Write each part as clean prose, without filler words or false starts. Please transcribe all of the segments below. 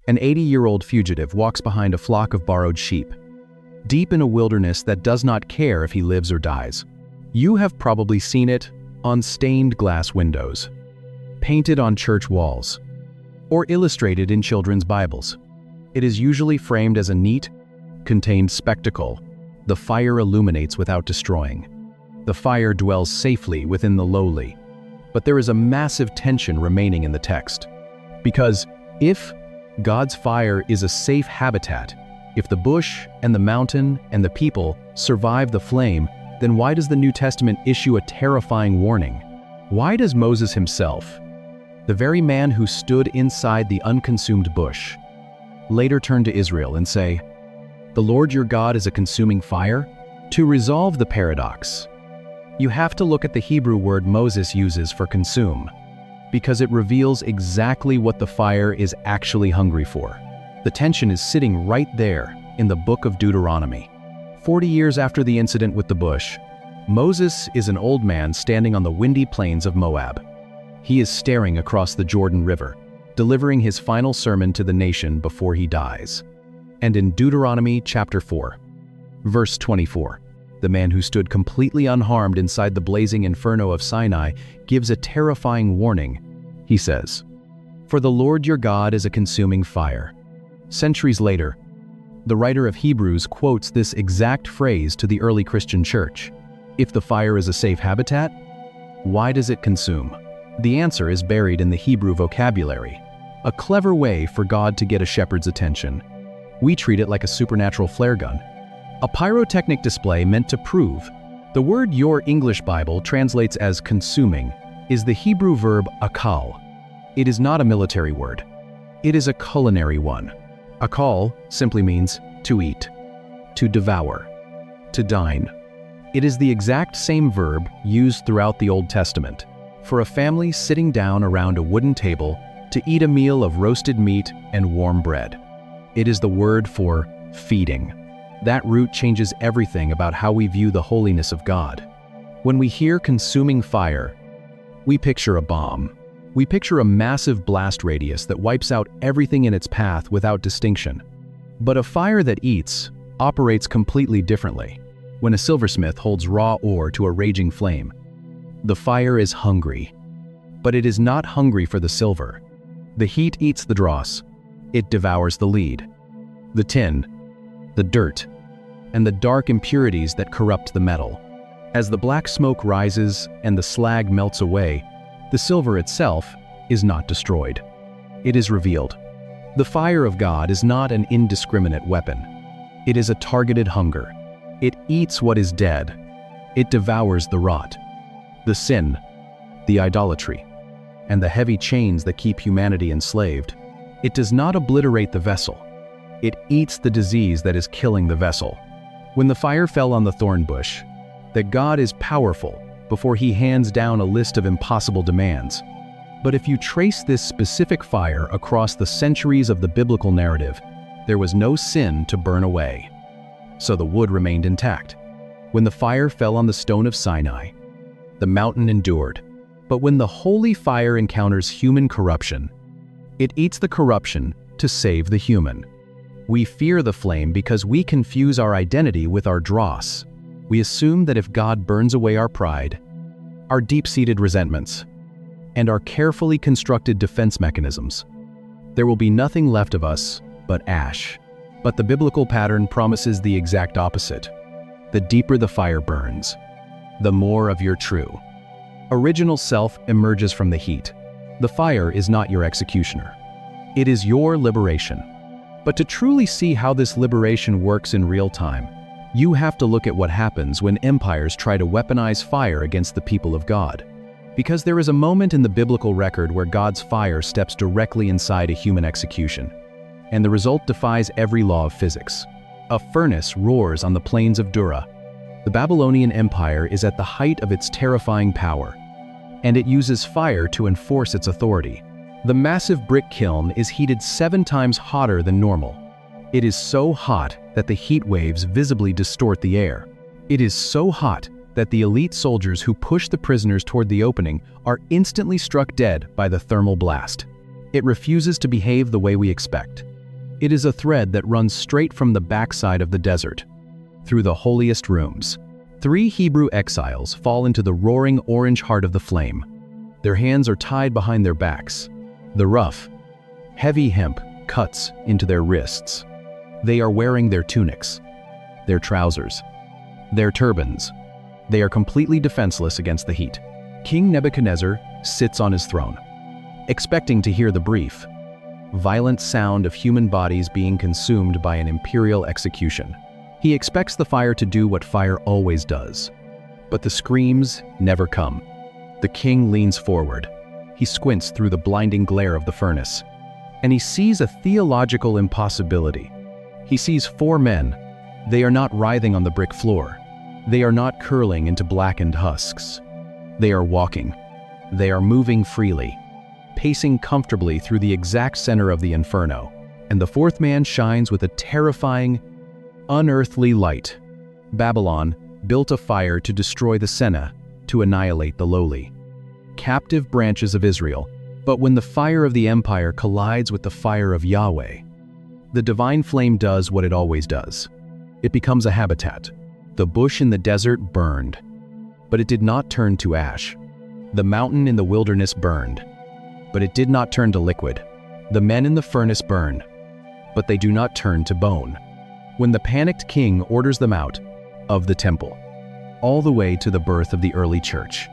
An 80-year-old fugitive walks behind a flock of borrowed sheep, deep in a wilderness that does not care if he lives or dies. You have probably seen it on stained glass windows, painted on church walls, or illustrated in children's Bibles. It is usually framed as a neat, contained spectacle. The fire illuminates without destroying. The fire dwells safely within the lowly. But there is a massive tension remaining in the text. Because if God's fire is a safe habitat, if the bush and the mountain and the people survive the flame, then why does the New Testament issue a terrifying warning? Why does Moses himself, the very man who stood inside the unconsumed bush, later turn to Israel and say, "The Lord your God is a consuming fire"? To resolve the paradox, you have to look at the Hebrew word Moses uses for consume, because it reveals exactly what the fire is actually hungry for. The tension is sitting right there in the book of Deuteronomy. 40 years after the incident with the bush, Moses is an old man standing on the windy plains of Moab. He is staring across the Jordan River, delivering his final sermon to the nation before he dies. And in Deuteronomy chapter 4, verse 24, the man who stood completely unharmed inside the blazing inferno of Sinai gives a terrifying warning. He says, "For the Lord your God is a consuming fire." Centuries later, the writer of Hebrews quotes this exact phrase to the early Christian church. If the fire is a safe habitat, why does it consume? The answer is buried in the Hebrew vocabulary, a clever way for God to get a shepherd's attention. We treat it like a supernatural flare gun, a pyrotechnic display meant to prove. The word your English Bible translates as consuming is the Hebrew verb akal. It is not a military word. It is a culinary one. Akal simply means to eat, to devour, to dine. It is the exact same verb used throughout the Old Testament for a family sitting down around a wooden table to eat a meal of roasted meat and warm bread. It is the word for feeding. That root changes everything about how we view the holiness of God. When we hear consuming fire, we picture a bomb. We picture a massive blast radius that wipes out everything in its path without distinction. But a fire that eats operates completely differently. When a silversmith holds raw ore to a raging flame, the fire is hungry. But it is not hungry for the silver. The heat eats the dross. It devours the lead, the tin, the dirt, and the dark impurities that corrupt the metal. As the black smoke rises and the slag melts away, the silver itself is not destroyed. It is revealed. The fire of God is not an indiscriminate weapon. It is a targeted hunger. It eats what is dead. It devours the rot, the sin, the idolatry, and the heavy chains that keep humanity enslaved. It does not obliterate the vessel. It eats the disease that is killing the vessel. When the fire fell on the thorn bush, that God is powerful before he hands down a list of impossible demands. But if you trace this specific fire across the centuries of the biblical narrative, there was no sin to burn away. So the wood remained intact. When the fire fell on the stone of Sinai, the mountain endured. But when the holy fire encounters human corruption, it eats the corruption to save the human. We fear the flame because we confuse our identity with our dross. We assume that if God burns away our pride, our deep-seated resentments, and our carefully constructed defense mechanisms, there will be nothing left of us but ash. But the biblical pattern promises the exact opposite. The deeper the fire burns, the more of your true original self emerges from the heat. The fire is not your executioner. It is your liberation. But to truly see how this liberation works in real time, you have to look at what happens when empires try to weaponize fire against the people of God. Because there is a moment in the biblical record where God's fire steps directly inside a human execution, and the result defies every law of physics. A furnace roars on the plains of Dura. The Babylonian Empire is at the height of its terrifying power, and it uses fire to enforce its authority. The massive brick kiln is heated 7 times hotter than normal. It is so hot that the heat waves visibly distort the air. It is so hot that the elite soldiers who push the prisoners toward the opening are instantly struck dead by the thermal blast. It refuses to behave the way we expect. It is a thread that runs straight from the backside of the desert, through the holiest rooms. 3 Hebrew exiles fall into the roaring orange heart of the flame. Their hands are tied behind their backs. The rough, heavy hemp cuts into their wrists. They are wearing their tunics, their trousers, their turbans. They are completely defenseless against the heat. King Nebuchadnezzar sits on his throne, expecting to hear the brief, violent sound of human bodies being consumed by an imperial execution. He expects the fire to do what fire always does. But the screams never come. The king leans forward. He squints through the blinding glare of the furnace, and he sees a theological impossibility. He sees 4 men. They are not writhing on the brick floor. They are not curling into blackened husks. They are walking. They are moving freely, pacing comfortably through the exact center of the inferno. And the 4th man shines with a terrifying, unearthly light. Babylon built a fire to destroy the Senna, to annihilate the lowly, captive branches of Israel. But when the fire of the empire collides with the fire of Yahweh, the divine flame does what it always does. It becomes a habitat. The bush in the desert burned, but it did not turn to ash. The mountain in the wilderness burned, but it did not turn to liquid. The men in the furnace burn, but they do not turn to bone. When the panicked king orders them out of the temple, all the way to the birth of the early church.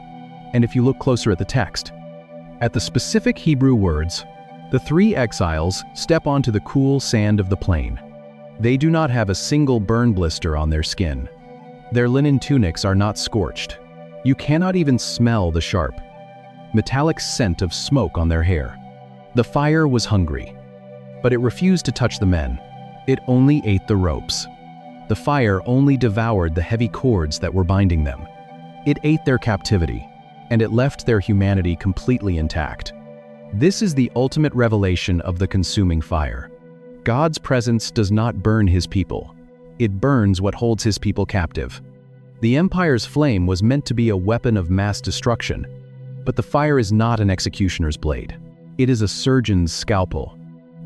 And if you look closer at the text, at the specific Hebrew words, the 3 exiles step onto the cool sand of the plain. They do not have a single burn blister on their skin. Their linen tunics are not scorched. You cannot even smell the sharp, metallic scent of smoke on their hair. The fire was hungry, but it refused to touch the men. It only ate the ropes. The fire only devoured the heavy cords that were binding them. It ate their captivity, and it left their humanity completely intact. This is the ultimate revelation of the consuming fire. God's presence does not burn his people. It burns what holds his people captive. The empire's flame was meant to be a weapon of mass destruction, but the fire is not an executioner's blade. It is a surgeon's scalpel.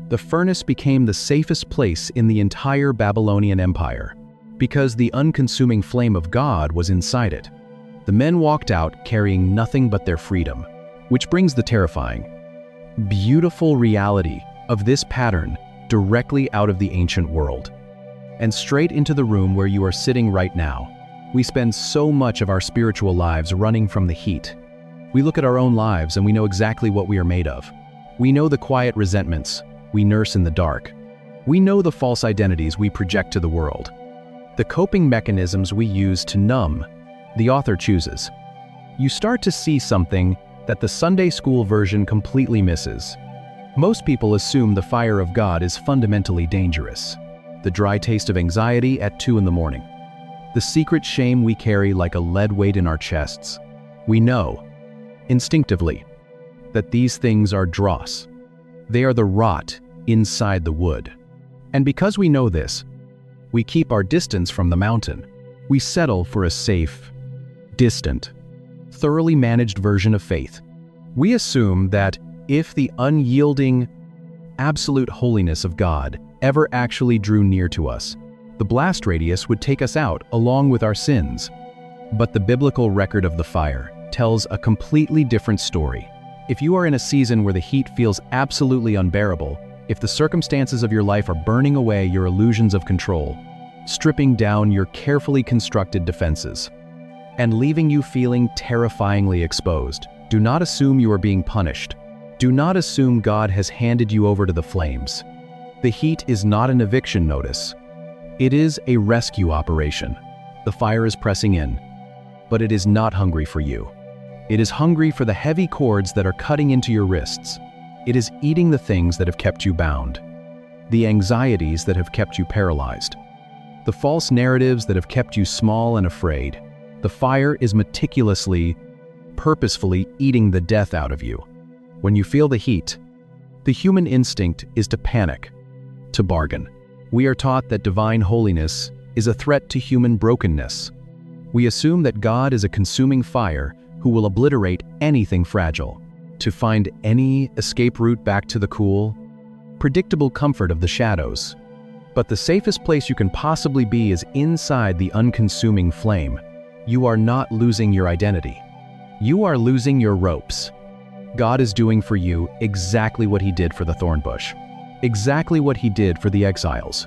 The furnace became the safest place in the entire Babylonian Empire, because the unconsuming flame of God was inside it. The men walked out carrying nothing but their freedom, which brings the terrifying, beautiful reality of this pattern directly out of the ancient world, and straight into the room where you are sitting right now. We spend so much of our spiritual lives running from the heat. We look at our own lives and we know exactly what we are made of. We know the quiet resentments we nurse in the dark. We know the false identities we project to the world, the coping mechanisms we use to numb. The author chooses. You start to see something that the Sunday school version completely misses. Most people assume the fire of God is fundamentally dangerous. The dry taste of anxiety at 2 in the morning. The secret shame we carry like a lead weight in our chests. We know, instinctively, that these things are dross. They are the rot inside the wood. And because we know this, we keep our distance from the mountain. We settle for a safe, distant, thoroughly managed version of faith. We assume that if the unyielding, absolute holiness of God ever actually drew near to us, the blast radius would take us out along with our sins. But the biblical record of the fire tells a completely different story. If you are in a season where the heat feels absolutely unbearable, if the circumstances of your life are burning away your illusions of control, stripping down your carefully constructed defenses, and leaving you feeling terrifyingly exposed, do not assume you are being punished. Do not assume God has handed you over to the flames. The heat is not an eviction notice. It is a rescue operation. The fire is pressing in, but it is not hungry for you. It is hungry for the heavy cords that are cutting into your wrists. It is eating the things that have kept you bound, the anxieties that have kept you paralyzed, the false narratives that have kept you small and afraid. The fire is meticulously, purposefully eating the death out of you. When you feel the heat, the human instinct is to panic, to bargain. We are taught that divine holiness is a threat to human brokenness. We assume that God is a consuming fire who will obliterate anything fragile. To find any escape route back to the cool, predictable comfort of the shadows. But the safest place you can possibly be is inside the unconsuming flame. You are not losing your identity. You are losing your ropes. God is doing for you exactly what He did for the thorn bush, exactly what He did for the exiles,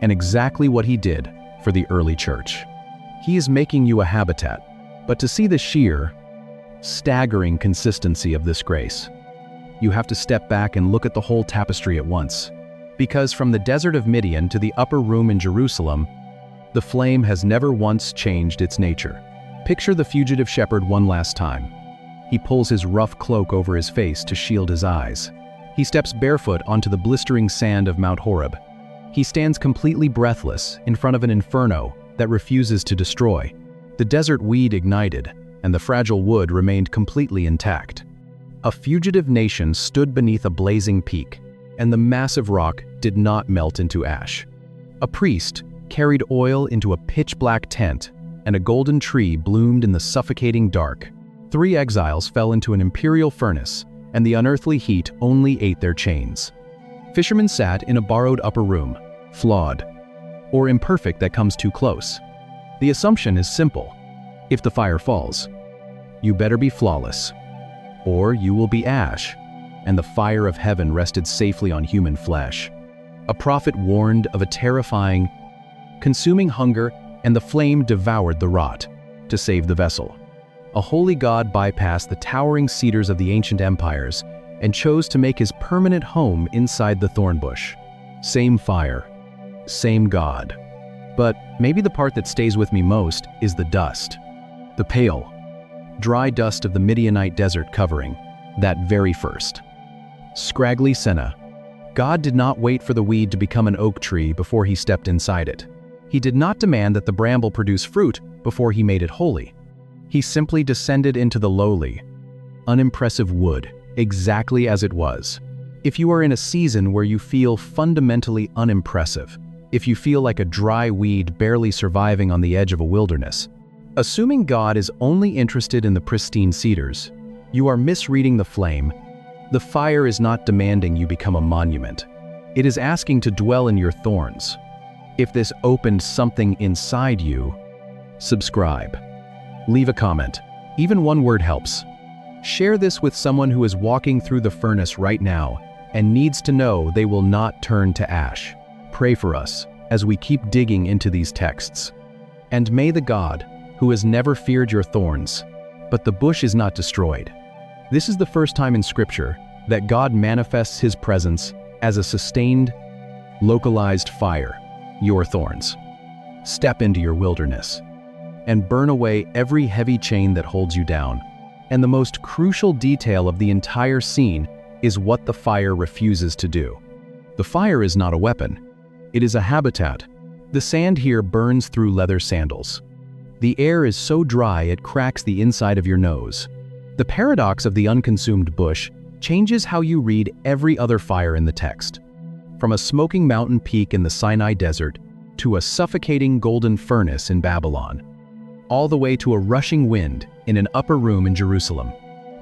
and exactly what He did for the early church. He is making you a habitat, but to see the sheer, staggering consistency of this grace, you have to step back and look at the whole tapestry at once. Because from the desert of Midian to the upper room in Jerusalem, the flame has never once changed its nature. Picture the fugitive shepherd one last time. He pulls his rough cloak over his face to shield his eyes. He steps barefoot onto the blistering sand of Mount Horeb. He stands completely breathless in front of an inferno that refuses to destroy. The desert weed ignited, and the fragile wood remained completely intact. A fugitive nation stood beneath a blazing peak, and the massive rock did not melt into ash. A priest carried oil into a pitch-black tent, and a golden tree bloomed in the suffocating dark. 3 exiles fell into an imperial furnace, and the unearthly heat only ate their chains. Fishermen sat in a borrowed upper room, flawed, or imperfect that comes too close. The assumption is simple. If the fire falls, you better be flawless, or you will be ash, and the fire of heaven rested safely on human flesh. A prophet warned of a terrifying, consuming hunger, and the flame devoured the rot to save the vessel. A holy God bypassed the towering cedars of the ancient empires and chose to make His permanent home inside the thorn bush. Same fire, same God. But maybe the part that stays with me most is the dust. The pale, dry dust of the Midianite desert covering, that very first. Scraggly senna. God did not wait for the weed to become an oak tree before He stepped inside it. He did not demand that the bramble produce fruit before He made it holy. He simply descended into the lowly, unimpressive wood, exactly as it was. If you are in a season where you feel fundamentally unimpressive, if you feel like a dry weed barely surviving on the edge of a wilderness, assuming God is only interested in the pristine cedars, you are misreading the flame. The fire is not demanding you become a monument. It is asking to dwell in your thorns. If this opened something inside you, subscribe. Leave a comment. Even one word helps. Share this with someone who is walking through the furnace right now and needs to know they will not turn to ash. Pray for us as we keep digging into these texts. And may the God, who has never feared your thorns, but the bush is not destroyed. This is the first time in Scripture that God manifests His presence as a sustained, localized fire, your thorns. Step into your wilderness and burn away every heavy chain that holds you down. And the most crucial detail of the entire scene is what the fire refuses to do. The fire is not a weapon. It is a habitat. The sand here burns through leather sandals. The air is so dry it cracks the inside of your nose. The paradox of the unconsumed bush changes how you read every other fire in the text. From a smoking mountain peak in the Sinai desert to a suffocating golden furnace in Babylon, all the way to a rushing wind in an upper room in Jerusalem.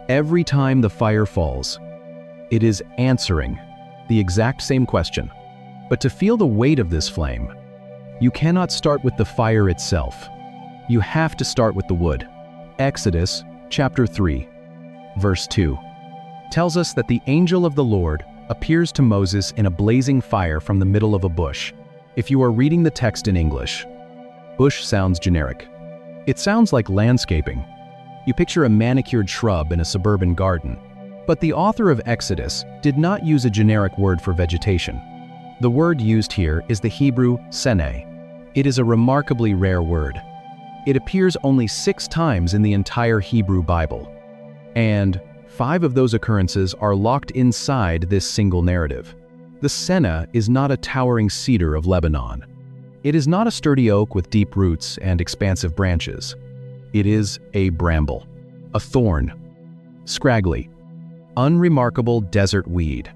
Every time the fire falls, it is answering the exact same question. But to feel the weight of this flame, you cannot start with the fire itself. You have to start with the wood. Exodus chapter 3, verse 2, tells us that the angel of the Lord appears to Moses in a blazing fire from the middle of a bush. If you are reading the text in English, bush sounds generic. It sounds like landscaping. You picture a manicured shrub in a suburban garden. But the author of Exodus did not use a generic word for vegetation. The word used here is the Hebrew seneh. It is a remarkably rare word. It appears only 6 times in the entire Hebrew Bible. And 5 of those occurrences are locked inside this single narrative. The seneh is not a towering cedar of Lebanon. It is not a sturdy oak with deep roots and expansive branches. It is a bramble, a thorn, scraggly, unremarkable desert weed.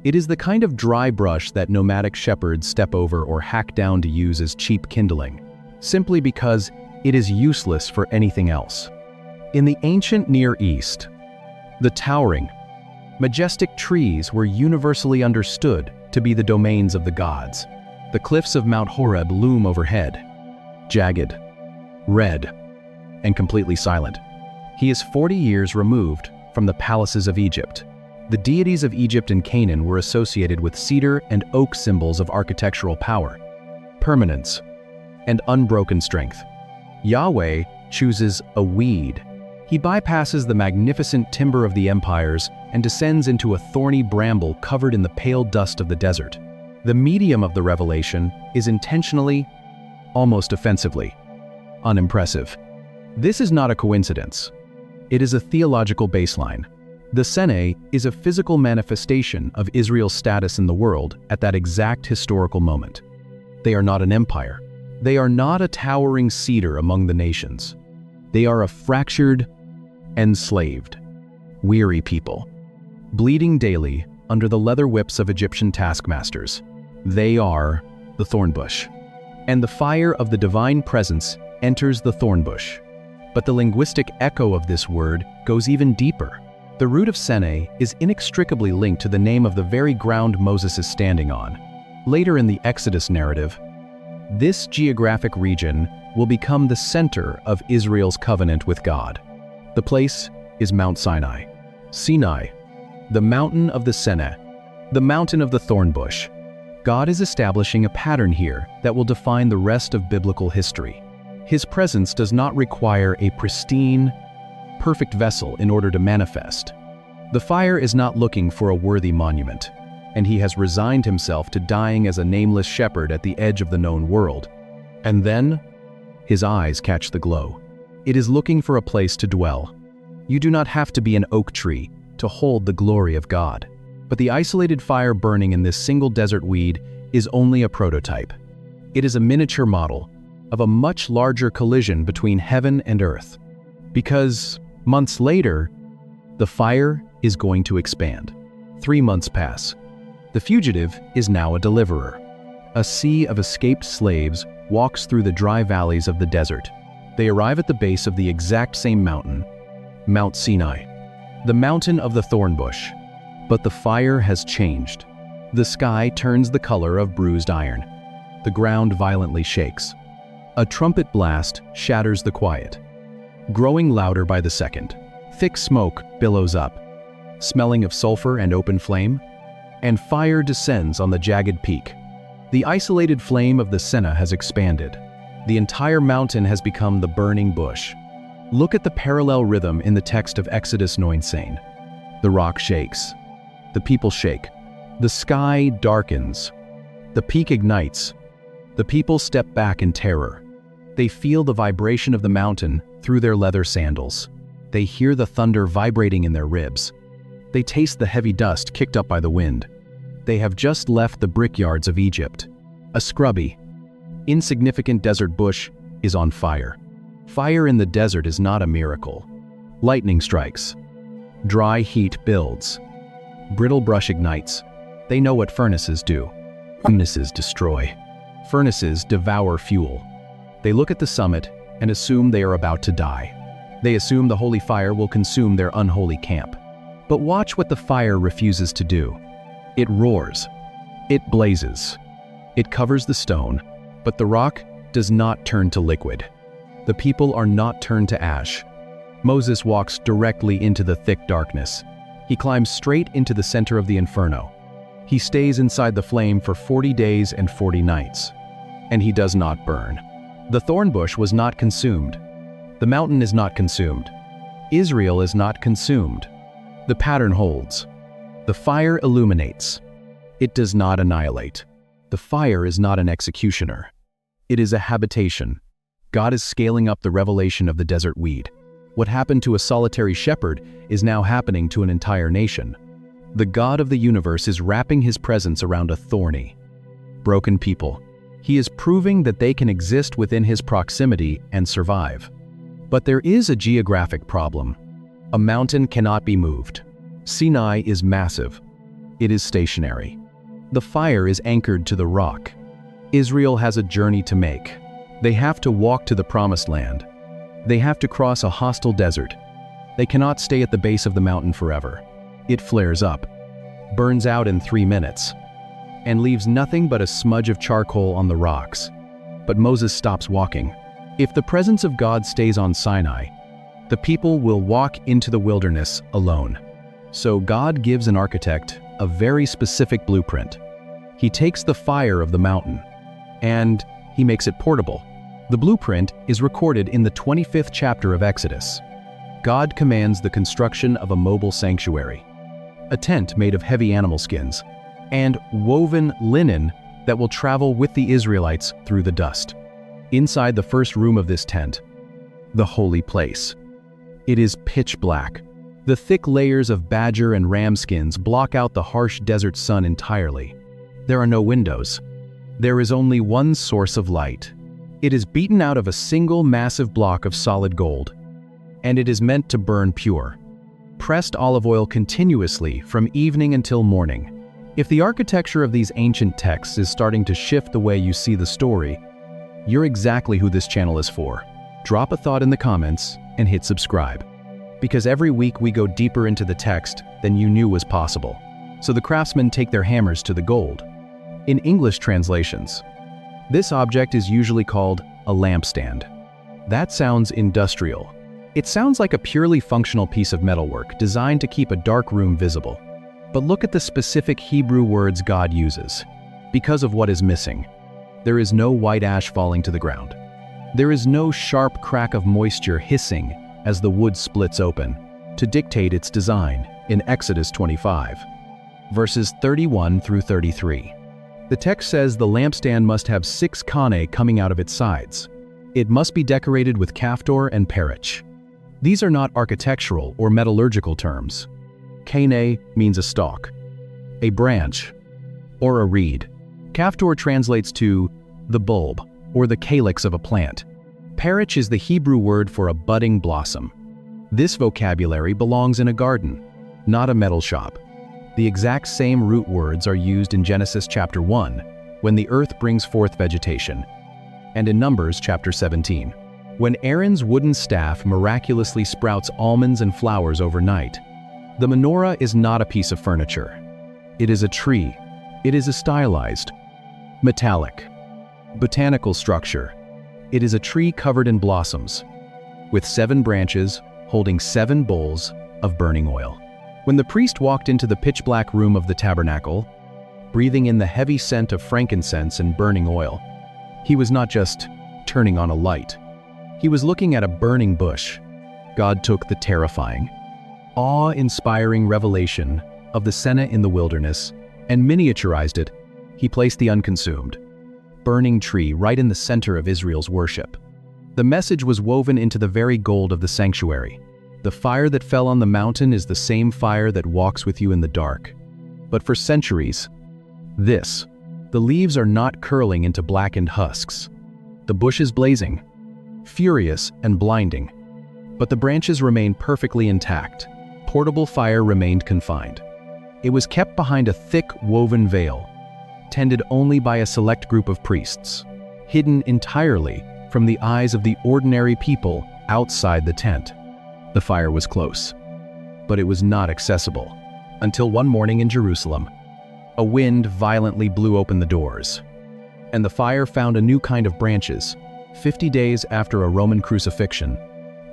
It is the kind of dry brush that nomadic shepherds step over or hack down to use as cheap kindling, simply because it is useless for anything else. In the ancient Near East, the towering, Majestic trees were universally understood to be the domains of the gods. The cliffs of Mount Horeb loom overhead, jagged, red, and completely silent. He is 40 years removed from the palaces of Egypt. The deities of Egypt and Canaan were associated with cedar and oak, symbols of architectural power, permanence, and unbroken strength. Yahweh chooses a weed. He bypasses the magnificent timber of the empires and descends into a thorny bramble covered in the pale dust of the desert. The medium of the revelation is intentionally, almost offensively, unimpressive. This is not a coincidence. It is a theological baseline. The Sene is a physical manifestation of Israel's status in the world at that exact historical moment. They are not an empire. They are not a towering cedar among the nations. They are a fractured, enslaved, weary people, bleeding daily under the leather whips of Egyptian taskmasters. They are the thorn bush. And the fire of the divine presence enters the thorn bush. But the linguistic echo of this word goes even deeper. The root of Sene is inextricably linked to the name of the very ground Moses is standing on. Later in the Exodus narrative, this geographic region will become the center of Israel's covenant with God. The place is Mount Sinai. Sinai, the mountain of the Sene, the mountain of the thorn bush. God is establishing a pattern here that will define the rest of biblical history. His presence does not require a pristine, perfect vessel in order to manifest. The fire is not looking for a worthy monument, and he has resigned himself to dying as a nameless shepherd at the edge of the known world. And then, his eyes catch the glow. It is looking for a place to dwell. You do not have to be an oak tree to hold the glory of God. But the isolated fire burning in this single desert weed is only a prototype. It is a miniature model of a much larger collision between heaven and earth. Because months later, the fire is going to expand. 3 months pass. The fugitive is now a deliverer. A sea of escaped slaves walks through the dry valleys of the desert. They arrive at the base of the exact same mountain, Mount Sinai, the mountain of the thorn bush. But the fire has changed. The sky turns the color of bruised iron. The ground violently shakes. A trumpet blast shatters the quiet. Growing louder by the second, thick smoke billows up, smelling of sulfur and open flame, and fire descends on the jagged peak. The isolated flame of the Sene has expanded. The entire mountain has become the burning bush. Look at the parallel rhythm in the text of Exodus 9:9. The rock shakes. The people shake. The sky darkens. The peak ignites. The people step back in terror. They feel the vibration of the mountain through their leather sandals. They hear the thunder vibrating in their ribs. They taste the heavy dust kicked up by the wind. They have just left the brickyards of Egypt. A scrubby, insignificant desert bush is on fire. Fire in the desert is not a miracle. Lightning strikes. Dry heat builds. Brittle brush ignites. They know what furnaces do. Furnaces destroy. Furnaces devour fuel. They look at the summit and assume they are about to die. They assume the holy fire will consume their unholy camp. But watch what the fire refuses to do. It roars. It blazes. It covers the stone, but the rock does not turn to liquid. The people are not turned to ash. Moses walks directly into the thick darkness. He climbs straight into the center of the inferno. He stays inside the flame for 40 days and 40 nights. And he does not burn. The thorn bush was not consumed. The mountain is not consumed. Israel is not consumed. The pattern holds. The fire illuminates. It does not annihilate. The fire is not an executioner. It is a habitation. God is scaling up the revelation of the desert weed. What happened to a solitary shepherd is now happening to an entire nation. The God of the universe is wrapping his presence around a thorny, broken people. He is proving that they can exist within his proximity and survive. But there is a geographic problem. A mountain cannot be moved. Sinai is massive. It is stationary. The fire is anchored to the rock. Israel has a journey to make. They have to walk to the promised land. They have to cross a hostile desert. They cannot stay at the base of the mountain forever. It flares up, burns out in 3 minutes, and leaves nothing but a smudge of charcoal on the rocks. But Moses stops walking. If the presence of God stays on Sinai, the people will walk into the wilderness alone. So God gives an architect a very specific blueprint. He takes the fire of the mountain, and he makes it portable. The blueprint is recorded in the 25th chapter of Exodus. God commands the construction of a mobile sanctuary, a tent made of heavy animal skins, and woven linen that will travel with the Israelites through the dust. Inside the first room of this tent, the holy place. It is pitch black. The thick layers of badger and ram skins block out the harsh desert sun entirely. There are no windows. There is only one source of light. It is beaten out of a single massive block of solid gold, and it is meant to burn pure. Pressed olive oil continuously from evening until morning. If the architecture of these ancient texts is starting to shift the way you see the story, you're exactly who this channel is for. Drop a thought in the comments and hit subscribe. Because every week we go deeper into the text than you knew was possible. So the craftsmen take their hammers to the gold. In English translations, this object is usually called a lampstand. That sounds industrial. It sounds like a purely functional piece of metalwork designed to keep a dark room visible. But look at the specific Hebrew words God uses. Because of what is missing, there is no white ash falling to the ground. There is no sharp crack of moisture hissing as the wood splits open to dictate its design in Exodus 25, verses 31 through 33. The text says the lampstand must have 6 kane coming out of its sides. It must be decorated with kaftor and perich. These are not architectural or metallurgical terms. Kane means a stalk, a branch, or a reed. Kaftor translates to the bulb or the calyx of a plant. Perich is the Hebrew word for a budding blossom. This vocabulary belongs in a garden, not a metal shop. The exact same root words are used in Genesis chapter 1, when the earth brings forth vegetation, and in Numbers chapter 17, when Aaron's wooden staff miraculously sprouts almonds and flowers overnight. The menorah is not a piece of furniture. It is a tree. It is a stylized, metallic, botanical structure. It is a tree covered in blossoms, with 7 branches holding 7 bowls of burning oil. When the priest walked into the pitch-black room of the tabernacle, breathing in the heavy scent of frankincense and burning oil, he was not just turning on a light. He was looking at a burning bush. God took the terrifying, awe-inspiring revelation of the Senna in the wilderness and miniaturized it. He placed the unconsumed, burning tree right in the center of Israel's worship. The message was woven into the very gold of the sanctuary. The fire that fell on the mountain is the same fire that walks with you in the dark. But for centuries, the leaves are not curling into blackened husks. The bush is blazing, furious and blinding, but the branches remain perfectly intact. Portable fire remained confined. It was kept behind a thick woven veil, tended only by a select group of priests, hidden entirely from the eyes of the ordinary people outside the tent. The fire was close, but it was not accessible, until one morning in Jerusalem, a wind violently blew open the doors, and the fire found a new kind of branches. 50 days after a Roman crucifixion,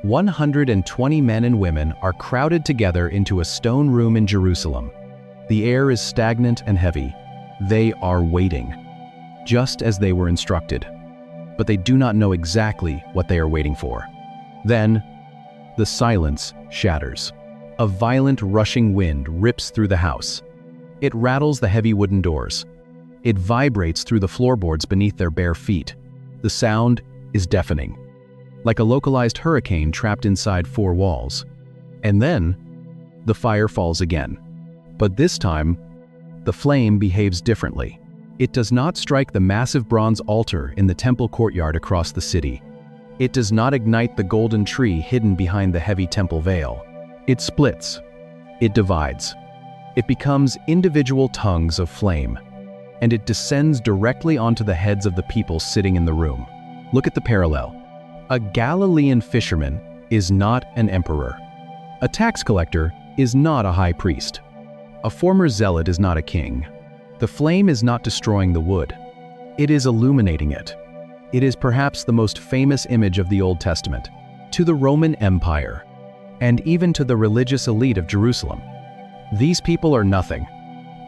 120 men and women are crowded together into a stone room in Jerusalem. The air is stagnant and heavy. They are waiting, just as they were instructed, but they do not know exactly what they are waiting for. Then, the silence shatters. A violent rushing wind rips through the house. It rattles the heavy wooden doors. It vibrates through the floorboards beneath their bare feet. The sound is deafening, like a localized hurricane trapped inside 4 walls. And then, the fire falls again. But this time, the flame behaves differently. It does not strike the massive bronze altar in the temple courtyard across the city. It does not ignite the golden tree hidden behind the heavy temple veil. It splits. It divides. It becomes individual tongues of flame, and it descends directly onto the heads of the people sitting in the room. Look at the parallel. A Galilean fisherman is not an emperor. A tax collector is not a high priest. A former zealot is not a king. The flame is not destroying the wood. It is illuminating it. It is perhaps the most famous image of the Old Testament, to the Roman Empire, and even to the religious elite of Jerusalem. These people are nothing.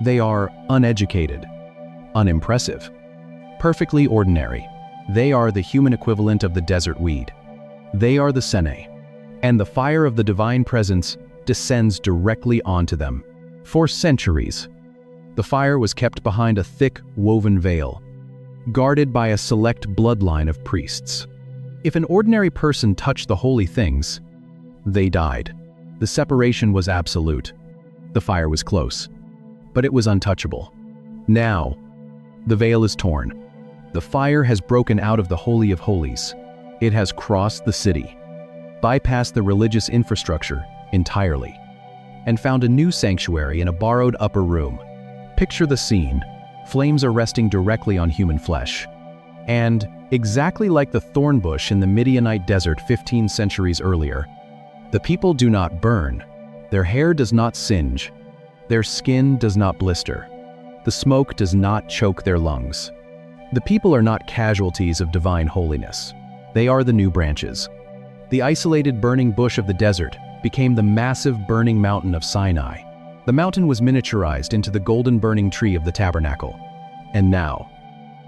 They are uneducated, unimpressive, perfectly ordinary. They are the human equivalent of the desert weed. They are the Sene, and the fire of the divine presence descends directly onto them. For centuries, the fire was kept behind a thick, woven veil, guarded by a select bloodline of priests. If an ordinary person touched the holy things, they died. The separation was absolute. The fire was close, but it was untouchable. Now, the veil is torn. The fire has broken out of the Holy of Holies. It has crossed the city, bypassed the religious infrastructure entirely, and found a new sanctuary in a borrowed upper room. Picture the scene. Flames are resting directly on human flesh. And, exactly like the thorn bush in the Midianite desert 15 centuries earlier, the people do not burn. Their hair does not singe. Their skin does not blister. The smoke does not choke their lungs. The people are not casualties of divine holiness. They are the new branches. The isolated burning bush of the desert became the massive burning mountain of Sinai. The mountain was miniaturized into the golden burning tree of the tabernacle. And now,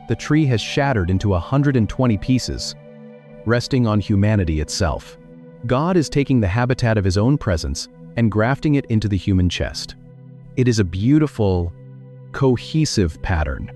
the tree has shattered into 120 pieces, resting on humanity itself. God is taking the habitat of his own presence and grafting it into the human chest. It is a beautiful, cohesive pattern.